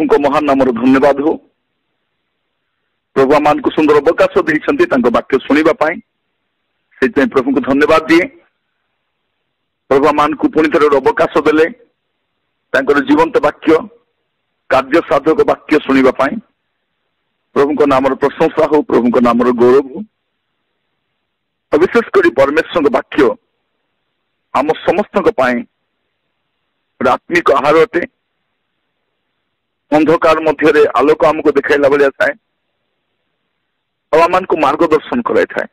प्रभु महान नाम धन्यवाद हो। प्रभु आम को सुंदर अवकाश देते वाक्य शुणा से प्रभु को धन्यवाद दिए। प्रभु आम को पुणी थे अवकाश देले जीवंत वाक्य कार्य साधक वाक्य शुणा प्रभु को नाम प्रशंसा हो, प्रभु को नाम गौरव हो। विशेषकर परमेश्वर वाक्य आम समस्त आत्मिक आहार अटे। अंधकार मध्य आलोक आमको देखला भाया थाए और आम को मार्गदर्शन कराई थाए।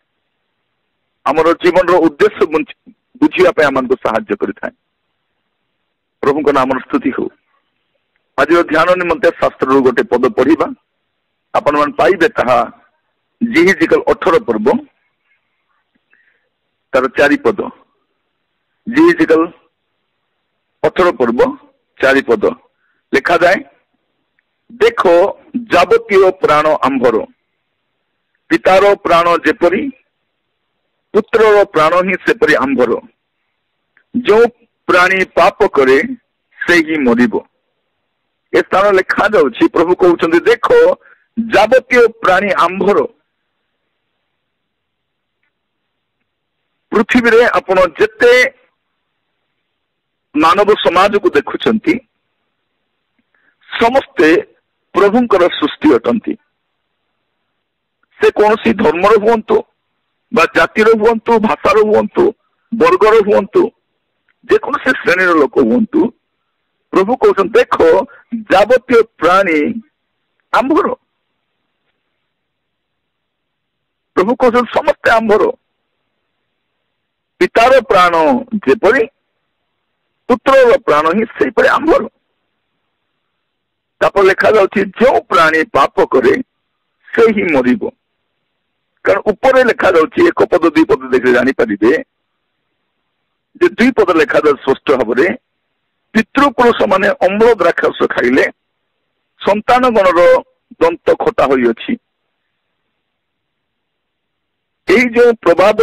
आमर जीवन उद्देश्य बुझापे आम को साहाय्य करें। प्रभु को नाम स्तुति हो। आज ध्यान निमंते शास्त्र गोटे पद पढ़ा आपण मन पाइबे ताहा जिहिजिकल 18 पर्व तार 4 पद। जिहिजिकल 18 पर्व 4 पद लिखा जाए, देखो जाबतीय प्राण आंभर, पितार प्राण जेपरी पुत्रर प्राण ही सेपरी आंभर, जो प्राणी पाप करे से ही मरिब। ए स्थान लिखा जाउछि प्रभु कहउछन्ति देखो जाबतीय प्राणी आंभर। पृथ्वी रे आपण जेते मानव समाज को देखुछन्ति समस्ते प्रभुंकर सृष्टि अटंती। से कौन सी धर्मर हुंतु बा जातिर हुंतु, भाषार हुंतु, वर्गर हुंतु, जेकोसी श्रेणीर लोक हुंतु, प्रभु कहते देखो जाबतीय प्राणी आंभर। प्रभु कहते समस्ते आंभर, पितार प्राण जेपरी पुत्रर प्राण ही सेपरी आंभर। तापर लिखा जाउछि जो प्राणी पाप करे से ही मरिब। कारण ऊपर लिखा जाउछि 1 पद 2 पद देखले जानि परिबे जे 2 पद लिखा जाउछि स्पष्ट भाबरे, पितृपुरुष माने अम्ल द्राक्षरस खाइले संतान गणर दंत खटा होई अछि। एही जो प्रवाद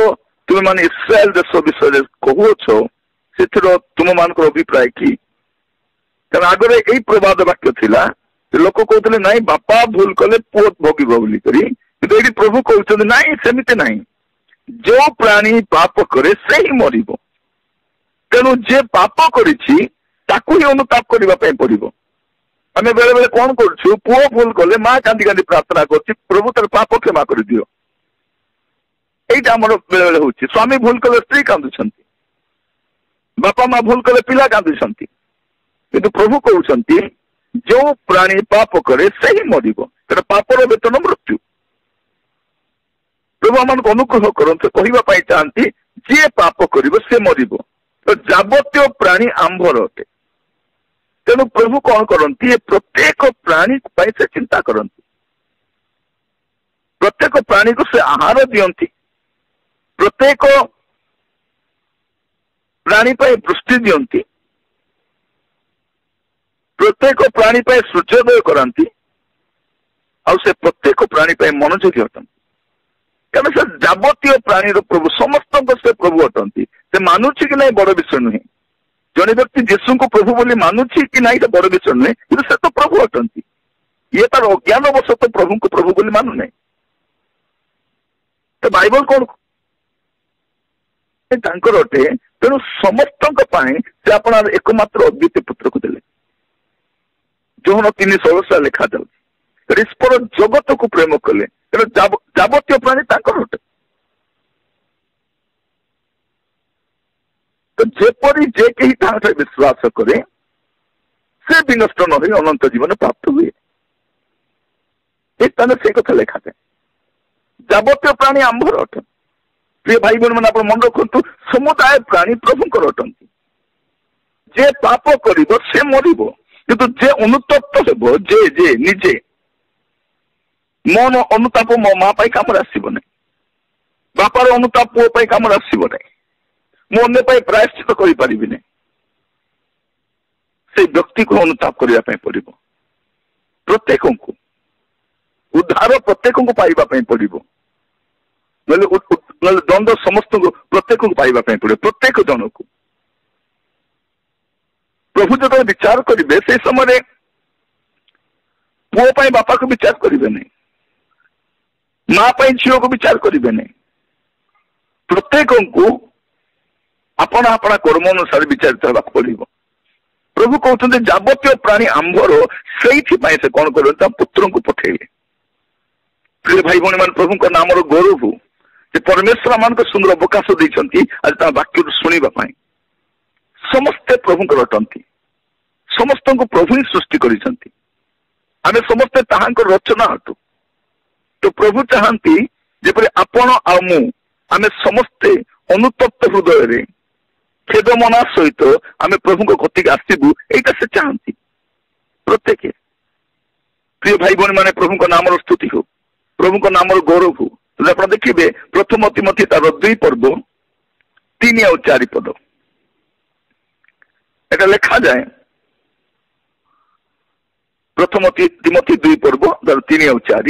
तुम माने इस्राएल देश विषय कहूछ से तुम मान अभिप्राय कि? कारण आगे यही प्रवाद वाक्य थिला, लोक कहते नाई बापा भूल कले पुओ भोगिब बोली करी, किंतु ये प्रभु कहते नाई सेमिति नाई, जो प्राणी पाप करे से ही मरिब। तेणु जे पाप करिछि ताकू ही अनुताप करबा पय पड़िबो। आमे बेले बेले कोन करछु, पुओ भूल कले मां कांदी कांदी प्रार्थना करछि प्रभु तर पाप क्षमा कर दियो। एइटा हमर बेले बेले होछि। स्वामी भूल कले स्त्री कांदुछंती, बापा मां भूल कले पिला कांदुछंती, किंतु प्रभु कहउछंती जो प्राणी पाप करे से ही मरिब। कारण पापर वेतन मृत्यु। प्रभु आमको अनुग्रह करते कहवा चाहती जे पाप करिब से मरिब। तो जाबतीय प्राणी आंभर अटे। तेणु प्रभु कौन करती प्रत्येक प्राणी से चिंता करती, प्रत्येक प्राणी को से आहार दियंती, प्रत्येक प्राणी वृष्टि दियंती, प्रत्येक प्राणी सूर्योदय करांती, और से प्रत्येक प्राणी मनोयोगी अटंती। कारण से जाबतीय प्राणी प्रभु समस्त से प्रभु अटंती। से मानुची कि नहीं बड़ विषय नुहे। जड़े व्यक्ति जीशु को प्रभु बोली मानुची कि नहीं तो बड़ विषय नुहे, कि से तो प्रभु अटंती। ये तार अज्ञान बस तो प्रभु को प्रभु बोली मानु नहीं। तो बाइबल कौन अटे। तेणु समस्त से आप एकमात्र अद्वितीय पुत्र को देले। जोहन 3:16 लिखा जाउछि ईश्वर जगत को प्रेम कले। तेणु जाबतीय प्राणी तांकर अटे। तो जेपरी जे कहीं तांकर विश्वास करे से भी नष्ट न हो अनंत जीवन प्राप्त हुए। से कथा लिखा जाए जाबतीय प्राणी आंभर अटे। प्रिय भाई बहन मैंने आप मन रखु समुदाय प्राणी प्रभुंकर अटंती। जे पाप करिब से मरिब, किंतु जे अनुतप्त हेब जे जे निजे मन अनुताप मो माँ काम आसब ना, बापार अनुताप पुओ काम आसब ना, मुझे प्रायश्चित करें से व्यक्ति को अनुताप करने पड़ो। प्रत्येक को उद्धार प्रत्येक को पाइबा पड़ो। दंड समस्त को प्रत्येक को पाइबा पड़ो। प्रत्येक जन को प्रभु जो विचार करेंगे से समय पुओ पाई बापा को विचार करेंगे नहीं, माँ पाई झील को विचार करेंगे नहीं। प्रत्येक को आपण आपण कर्म अनुसार विचारित होगा पड़ो। प्रभु कहते जावतीय प्राणी आंभर से कौन कर पुत्र को पठेले। प्रिय भाई भौणी मान प्रभु नाम गौरव जे परमेश्वर मान सुंदर अवकाश देती आज वाक्य शुणा समस्ते प्रभु अटंती, समस्त को प्रभु ही सृष्टि करिसंती, आमे समस्ते ताहांकर रचना हटू। तो प्रभु चाहती जेपरि आपण आ मु आमे समस्ते अनुतप्त हृदय खेद मना सहित आमे प्रभु को गति आसबू, एटा से चाहती प्रत्येक। प्रिय भाई भौणी माने प्रभु को नाम स्तुति हो, प्रभु को नाम गौरव हो। तो आप देखिए प्रथम तिमोथी तार 2 पर्व 3 और 4 पद এটা লেখা যায়। प्रथम तिमोथी 2 पर्व 3 और 4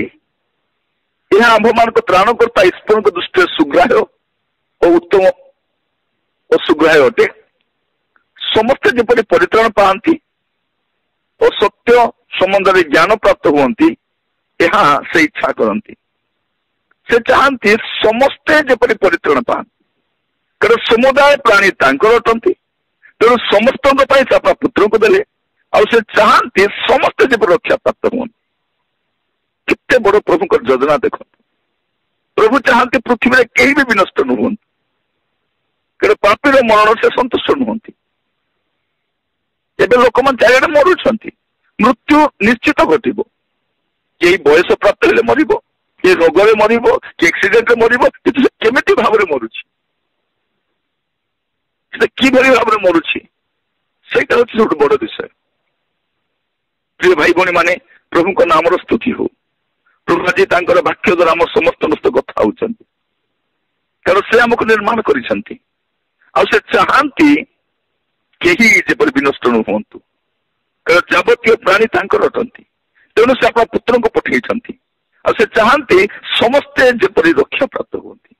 यह आंभ मान त्राणकर्ता ईश्वर दृष्टि सुग्राह्य और उत्तम और सुग्राह्य अटे। समस्ते जेपरि परित्राण पाती और सत्य संबंध में ज्ञान प्राप्त हुंती यहाँ से इच्छा करती। से चाहती समस्ते जेपरि परित्राण पाती, कारण समुदाय प्राणी तांकर अटंती। तेणु समस्त पुत्र को देले और से चाहती समस्ते जब रक्षा प्राप्त हुए। कितने बड़ प्रभु को योजना देख। प्रभु चाहती पृथ्वी में कहीं भी नष्ट न हूँ, पापीर मरण से संतुष्ट नुहति। लोक मान चारिड़े मरुंट, मृत्यु निश्चित घटब। कई बयस प्राप्त हेले मर, किए रोग में मर, कि एक्सीडेंट मर, कि केमिति भाव में मरुची, कि भाव में मरुची, सेटा हूँ सब बड़ विषय। प्रिय भाई भौणी माने प्रभु को नाम स्तुति हो। प्रभु आज वाक्य द्वारा आम समस्त कथा होती, कारण से आमको निर्माण करिसंती और से चाहती केही जेपरि विनष्ट न हुंतु, कारण जावतीय प्राणी तांकर अटंती। तेणु से अपना पुत्र को पठेइछंती और से चाहती समस्ते जेपरि रक्षा प्राप्त हुंती।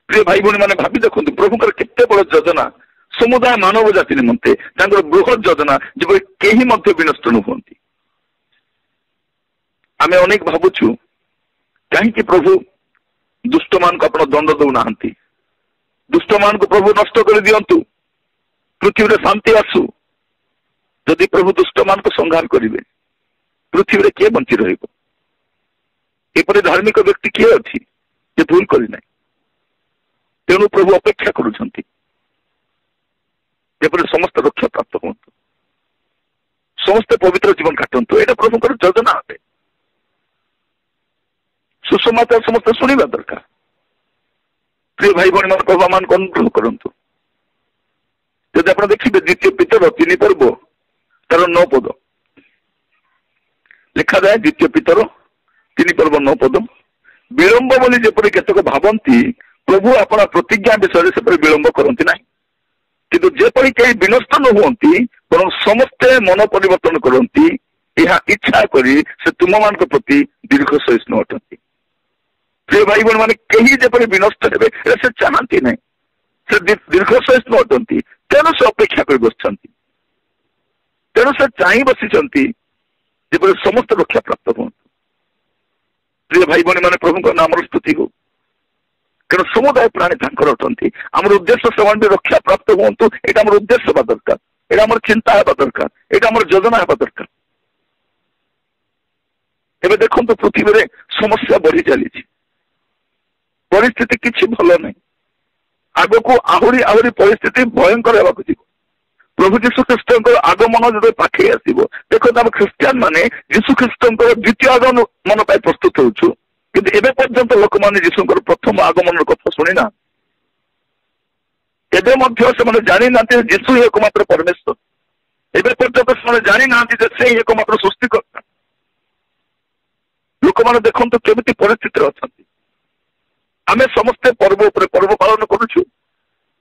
प्रिय भाई भौणी माने भाभी देखंतु प्रभुकर केते बड़ योजना समुदाय मानव जाति निमंते बृहत योजना जेपरि केही मध्य विनष्ट न हुंती। आमे अनेक भावुछु कहीं प्रभु दुष्ट मान को अपना दंड दौना, दुष्ट मान को प्रभु नष्ट कर दियंतु, पृथ्वी में शांति आसु। यदि प्रभु दुष्ट मान को संहार करेंगे पृथ्वी में किए बंची रहिबो? एपरि धार्मिक व्यक्ति किए अच्छी जे भूल करना। तेणु प्रभु अपेक्षा करुछंती जेपरि समस्त रक्षा प्राप्त हूँ, समस्त पवित्र जीवन काटंतु। एटा प्रभुकर योजना अटे। सुसमाचार समस्त शुणा दरकार। प्रिय भाई भौणी मान प्रभु मान को अनुग्रह करंतु। यदि आप देखिए द्वितीय पितर 3 पर्व तार 9 पद लिखा जाए। द्वितीय पितर 3 पर्व 9 पद विलंब बोली जेपरि केतक भावंती प्रभु अपना प्रतिज्ञा विषय से विलंब करती ना, किंतु जेपरि कहीं विनष्ट न हुंती बरं समस्ते मन परिवर्तन करती यह इच्छा करी से तुम मान प्रति दीर्घ सहिष्णु अटंती। प्रिय भाई बहन माने कहीं जेपरि विनष्ट हेबे से चाहती नहीं, से दीर्घ सहिष्णु अटंती। तेणु से अपेक्षा कर बसंती, तेणु से चाह बसी जेपरि समस्त रक्षा प्राप्त हूँ। प्रिय भाई बहन माने प्रभु नाम स्तुति हो, कारण समुदाय प्राणी तांकर अटंती। आम उद्देश्य से भी रक्षा प्राप्त हूँ, यहाँ आम उद्देश्य हवा दरकार, यहाँ आम चिंता हवा दरकार, यहाँ आम योजना हवा दरकार। एबे देखो पृथ्वी में समस्या बढ़ी चली, परिस्थिति किसी भल नहीं। आग को आहरी आहरी परिस्थिति भयंकर होगा जीव। प्रभु जीशु ख्रीष्ट आगमन जो पाखे आसो देखो आम ख्रीस्टियान माने जीशु ख्रीष्ट द्वितीय आगमन प्रस्तुत होचु, किंतु एबे पर्यंत लोक माने जीशु प्रथम आगमन कथा शुणी ना। एबे मध्य से जानी ना जीशु ही एकमात्र परमेश्वर। एबे पर्यंत से जानी ना से ही एकमात्र सृष्टिकर्ता। लोक मैंने देखो केमी परिस्थिति अच्छा। आम समस्ते पर्व उपर पर्व पालन करुचु,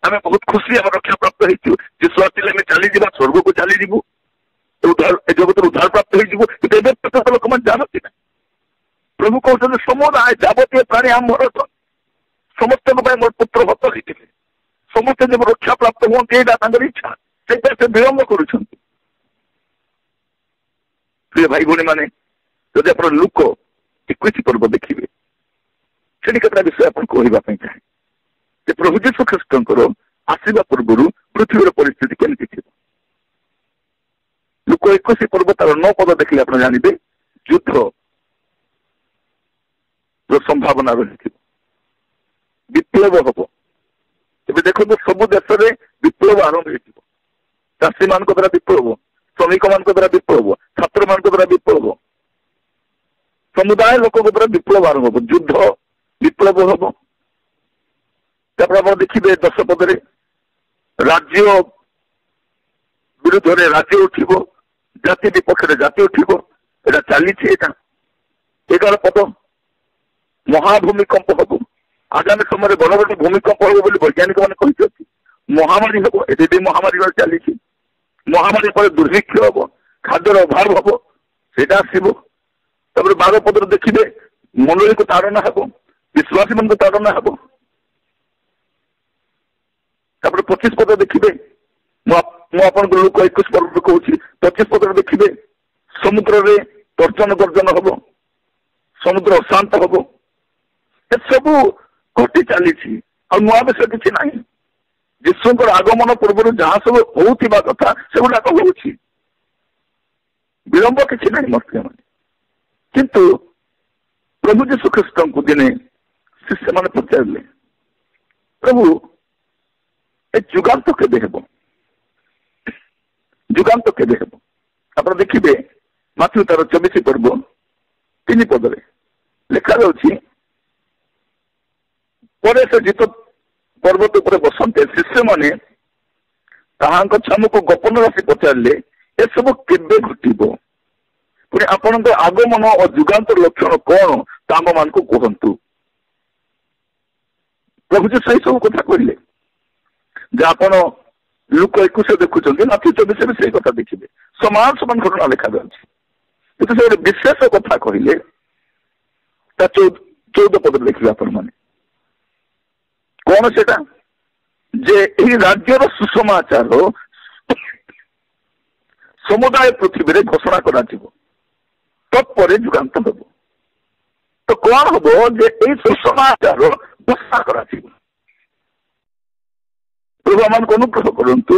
आम बहुत खुशी आम रक्षा प्राप्त हो। जीशु आसिले आम चली स्वर्ग को चली उद्धार जगत उद्धार प्राप्त हो। लोक मैंने जानती ना प्रभु कहते समुदाय जावतीय प्राणी आम समस्त मोर पुत्र हत होते समस्ते जब रक्षा प्राप्त हमें यहाँ इच्छा से विलंब कर। प्रिय भाई भौणी माने ଯଦି ଆପଣ ଲୁକ 21 ପର୍ବ ଦେଖିବେ ସେଠି କେତେଟା ବିଷୟ ଆପଣ କହିବା ପାଇଁ ଚାହେଁ ଯେ ପ୍ରଭୁ ଯୀଶୁ ଖ୍ରୀଷ୍ଟଙ୍କର ଆସିବା ପୂର୍ବରୁ ପୃଥିବୀର ପରିସ୍ଥିତି କେମିତି ଥିବ। ଲୁକ 21 ପର୍ବ ତାର 9 ପଦ ଦେଖିଲେ ଆପଣ ଜାଣିବେ ଯୁଦ୍ଧ ସମ୍ଭାବନା ରହିଥିବ, ବିପ୍ଳବ ହବ। ଏବେ ଦେଖନ୍ତୁ ସବୁ ଦେଶରେ ବିପ୍ଳବ ଆରମ୍ଭ ହେଇଯିବ। ଚାଷୀ ମାନଙ୍କ ଦ୍ୱାରା ବିପ୍ଳବ, ଶ୍ରମିକ ମାନଙ୍କ ଦ୍ୱାରା ବିପ୍ଳବ, ଛାତ୍ର ମାନଙ୍କ ଦ୍ୱାରା ବିପ୍ଳବ, ସମୁଦାୟ ଲୋକଙ୍କ ଦ୍ୱାରା ବିପ୍ଳବ ଆରମ୍ଭ ହବ, ଯୁଦ୍ଧ ବିପ୍ଳବ ହବ। ତାପରେ ଆପଣ ଦେଖିବେ 10 ପଦରେ ରାଜ୍ୟ ବିରୁଦ୍ଧରେ ରାଜ୍ୟ ଉଠିବ, ଜାତି ବିପକ୍ଷରେ ଜାତି ଉଠିବ। ଏଟା ଚାଲିଛି। ଏଟା 11 ପଦ ମହାଭୂମିକମ୍ପ ହବ। ଆଗାମୀ ସମୟରେ ବଡ ବଡ ଭୂମିକମ୍ପ ହବ ବୋଲି ବୈଜ୍ଞାନିକ ମାନେ କହିଛନ୍ତି। ମହାମାରୀ ହବ, ଏବେ ବି ମହାମାରୀ ଚାଲିଛି। ମହାମାରୀ ପରେ ଦୁର୍ଭିକ୍ଷ ହବ, ଖାଦ୍ୟର ଅଭାବ ହବ, ସେଇଟା ଆସିବ। ତାପରେ 12 ପଦରେ ଦେଖିବେ ମଣ୍ଡଳୀକୁ ତାଡ଼ନା ହେବ, ବିଶ୍ୱାସୀ ମାନଙ୍କୁ ତାଡ଼ନା ହେବ। ତାପରେ 25 ପଦ ଦେଖିବେ, ମୁଁ ଆପଣଙ୍କୁ ଲୁକ 21 ପର୍ବ କହୁଛି। 25 ପଦରେ ଦେଖିବେ ସମୁଦ୍ରରେ ତର୍ଜନ ଗର୍ଜନ ହବ, ସମୁଦ୍ର ଅଶାନ୍ତ ହବ। ଏସବୁ ଘଟି ଚାଲିଛି। ଆଉ ନୂଆ ବିଷୟ କିଛି ନାହିଁ। ଯୀଶୁଙ୍କର ଆଗମନ ପୂର୍ବରୁ ଯାହା ସବୁ ହଉଥିବା କଥା ସେଗୁଡାକ ହଉଛି, ବିଳମ୍ବ କିଛି ନାହିଁ ମସ୍ତିମାନେ। କିନ୍ତୁ ପ୍ରଭୁ ଯୀଶୁ ଖ୍ରୀଷ୍ଟଙ୍କୁ ଦିନେ ଶିଷ୍ୟମାନେ ପଚାରିଲେ, ପ୍ରଭୁ ଏ ଯୁଗାନ୍ତ କେବେ ହେବ? ଯୁଗାନ୍ତ କେବେ ହେବ? ଆପଣ ଦେଖିବେ ମାଥ୍ୟୁ ତାର 24 ପର୍ବ 3 ପଦରେ ଲେଖାଯାଉଛି, ପରେ ସେ ଜିତ ପର୍ବତ ଉପରେ ବସନ୍ତେ ଶିଷ୍ୟମାନେ ତାହାଙ୍କ ଛାମୁକୁ ଗୋପନ ରାଶି ପଚାରିଲେ, ଏସବୁ କେବେ ଘଟିବ? ପୁଣି ଆପଣଙ୍କ ଆଗମନ ଓ ଯୁଗାନ୍ତର ଲକ୍ଷଣ କଣ ତା ଆମମାନଙ୍କୁ କୁହନ୍ତୁ। ପ୍ରଭୁ ଯୀଶୁ ସେଇ ସବୁ କଥା କହିଲେ ଯେ ଆପଣ ଲୁକ 21 ଦେଖୁଛନ୍ତି, ମାଥ୍ୟୁ 24 ସେଇ କଥା ଦେଖିବେ। ସମାନ ସମାନ ଘଟଣା ଲେଖାଯାଉଛି। କିନ୍ତୁ ସେ ଗୋଟେ ବିଶେଷ କଥା କହିଲେ, ତା 14 ପଦରେ ଦେଖିବେ ଆପଣ ମାନେ। କଣ ସେଟା? ଯେ ଏହି ରାଜ୍ୟର ସୁସମାଚାର ସମୁଦାୟ ପୃଥିବୀରେ ଘୋଷଣା କରାଯିବ, ତତ୍ପରେ ଯୁଗାନ୍ତ ହବ। ତ କଣ ହବ? ଯେ ଏଇ ସୁସମାଚାର ଘୋଷଣା କରାଯିବ। ପ୍ରଭୁ ଆମମାନଙ୍କୁ ଅନୁଗ୍ରହ କରନ୍ତୁ।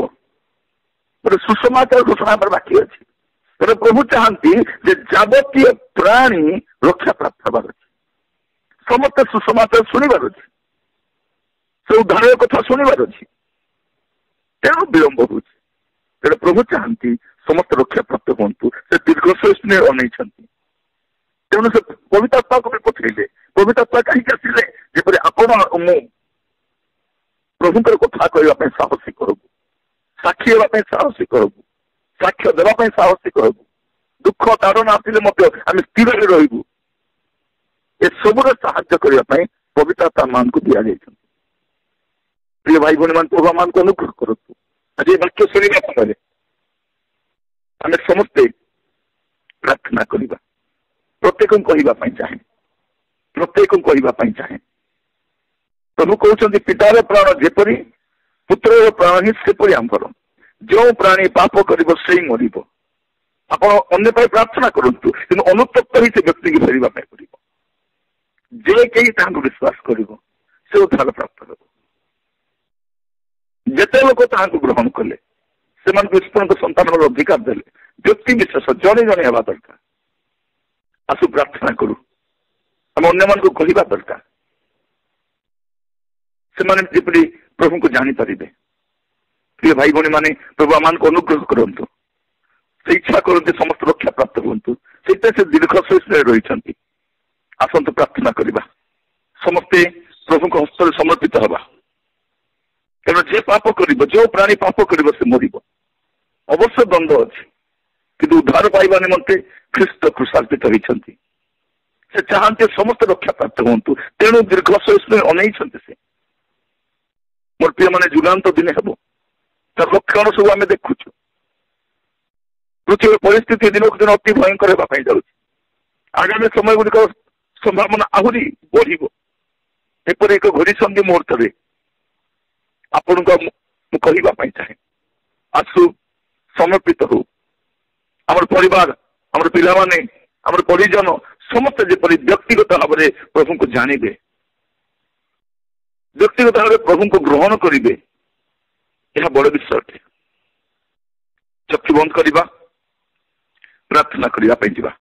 ଗୋଟେ ସୁସମାଚାର ଘୋଷଣା ହେବାର ବାକି ଅଛି। ତେଣୁ ପ୍ରଭୁ ଚାହାନ୍ତି ଯେ ଯାବତୀୟ ପ୍ରାଣୀ ରକ୍ଷା ପ୍ରାପ୍ତ ହେବାର ଅଛି, ସମସ୍ତେ ସୁସମାଚାର ଶୁଣିବାର ଅଛି, ସେ ଉଦ୍ଧାର କଥା ଶୁଣିବାର ଅଛି। ତେଣୁ ବିଳମ୍ବ ହଉଛି। ତେଣୁ ପ୍ରଭୁ ଚାହାନ୍ତି ସମସ୍ତେ ରକ୍ଷା ପ୍ରାପ୍ତ ହୁଅନ୍ତୁ। ସେ ଦୀର୍ଘଶ୍ୱାସ ଅନେଇଛନ୍ତି। ତେଣୁ ସେ ପବିତ୍ରାତ୍ମାକୁ ବି ପଠେଇଲେ। ପବିତ୍ରାତ୍ମା କାହିଁକି ଆସିଲେ? ଯେପରି ଆପଣ ମୁଁ ପ୍ରଭୁଙ୍କର କଥା କହିବା ପାଇଁ ସାହସୀ କରବୁ, ସାକ୍ଷୀ ହେବା ପାଇଁ ସାହସୀ କରବୁ, ସାକ୍ଷ୍ୟ ଦେବା ପାଇଁ ସାହସୀ କରବୁ। ଦୁଃଖ ତାଡ଼ନା ଆସିଲେ ମଧ୍ୟ ଆମେ ସ୍ଥିରରେ ରହିବୁ। ଏସବୁର ସାହାଯ୍ୟ କରିବା ପାଇଁ ପବିତ୍ରାତ୍ମା ମାନଙ୍କୁ ଦିଆଯାଇଛନ୍ତି। ପ୍ରିୟ ଭାଇ ଭଉଣୀ ମାନେ, ପ୍ରଭୁ ମାନଙ୍କୁ ଅନୁଗ୍ରହ କରନ୍ତୁ। ଆଜି ଏ ବାକ୍ୟ ଶୁଣିବା ସମୟରେ ଆମେ ସମସ୍ତେ ପ୍ରାର୍ଥନା କରିବା। ପ୍ରତ୍ୟେକଙ୍କୁ କହିବା ପାଇଁ ଚାହେଁ, ପ୍ରତ୍ୟେକଙ୍କୁ କହିବା ପାଇଁ ଚାହେଁ। ପ୍ରଭୁ କହୁଛନ୍ତି, ପିତାର ପ୍ରାଣ ଯେପରି ପୁତ୍ରର ପ୍ରାଣ ହିଁ ସେପରି ଆମର। ଯେଉଁ ପ୍ରାଣୀ ପାପ କରିବ ସେଇ ମରିବ। ଆପଣ ଅନ୍ୟ ପାଇଁ ପ୍ରାର୍ଥନା କରନ୍ତୁ, କିନ୍ତୁ ଅନୁତପ୍ତ ହିଁ ସେ ବ୍ୟକ୍ତିକୁ ଫେରିବା ପାଇଁ ପଡିବ। ଯେ କେହି ତାହାଙ୍କୁ ବିଶ୍ୱାସ କରିବ ସେ ଉଦ୍ଧାର ପ୍ରାପ୍ତ ହେବ। ଯେତେ ଲୋକ ତାହାଙ୍କୁ ଗ୍ରହଣ କଲେ ସେମାନଙ୍କୁ ଈଶ୍ୱରଙ୍କ ସନ୍ତାନର ଅଧିକାର ଦେଲେ। ବ୍ୟକ୍ତି ବିଶେଷ ଜଣେ ଜଣେ ହେବା ଦରକାର। ଆସୁ ପ୍ରାର୍ଥନା କରୁ, ଆମେ ଅନ୍ୟମାନଙ୍କୁ କହିବା ଦରକାର, ସେମାନେ ଯେପରି ପ୍ରଭୁଙ୍କୁ ଜାଣିପାରିବେ। ପ୍ରିୟ ଭାଇ ଭଉଣୀ ମାନେ, ପ୍ରଭୁ ଆମମାନଙ୍କୁ ଅନୁଗ୍ରହ କରନ୍ତୁ। ସେ ଇଚ୍ଛା କରନ୍ତି ସମସ୍ତ ରକ୍ଷା ପ୍ରାପ୍ତ ହୁଅନ୍ତୁ। ସେଇଥିପାଇଁ ସେ ଦୀର୍ଘଶ୍ୱାସରେ ରହିଛନ୍ତି। ଆସନ୍ତୁ ପ୍ରାର୍ଥନା କରିବା, ସମସ୍ତେ ପ୍ରଭୁଙ୍କ ହସ୍ତରେ ସମର୍ପିତ ହେବା। ତେଣୁ ଯେ ପାପ କରିବ, ଯେଉଁ ପ୍ରାଣୀ ପାପ କରିବ ସେ ମରିବ। ଅବଶ୍ୟ ଦଣ୍ଡ ଅଛି, କିନ୍ତୁ ଉଦ୍ଧାର ପାଇବା ନିମନ୍ତେ ଖ୍ରୀଷ୍ଟ କ୍ରୁଶାର୍ପିତ ହୋଇଛନ୍ତି। ସେ ଚାହାନ୍ତି ସମସ୍ତେ ରକ୍ଷା ପ୍ରାପ୍ତ ହୁଅନ୍ତୁ। ତେଣୁ ଦୀର୍ଘଶ୍ୱାସରେ ଅନେଇଛନ୍ତି ସେ। ମୋର ପ୍ରିୟ ମାନେ, ଯୁଗାନ୍ତ ଦିନେ ହେବ, ତାର ଲକ୍ଷଣ ସବୁ ଆମେ ଦେଖୁଛୁ। ପୃଥିବୀର ପରିସ୍ଥିତି ଦିନକୁ ଦିନ ଅତି ଭୟଙ୍କର ହେବା ପାଇଁ ଯାଉଛି। ଆଗାମୀ ସମୟ ଗୁଡ଼ିକ ସମ୍ଭାବନା ଆହୁରି ବଢିବ। ଏପରି ଏକ ଘଡ଼ିସନ୍ଧି ମୁହୂର୍ତ୍ତରେ ଆପଣଙ୍କୁ ମୁଁ କହିବା ପାଇଁ ଚାହେଁ, ଆସୁ ସମର୍ପିତ ହଉ। ଆମର ପରିବାର, ଆମର ପିଲାମାନେ, ଆମର ପରିଜନ ସମସ୍ତେ ଯେପରି ବ୍ୟକ୍ତିଗତ ଭାବରେ ପ୍ରଭୁଙ୍କୁ ଜାଣିବେ, ବ୍ୟକ୍ତିଗତ ଭାବରେ ପ୍ରଭୁଙ୍କୁ ଗ୍ରହଣ କରିବେ, ଏହା ବଡ଼ ବିଷୟ ଅଟେ। ଚକ୍ଷୁ ବନ୍ଦ କରିବା, ପ୍ରାର୍ଥନା କରିବା ପାଇଁ ଯିବା।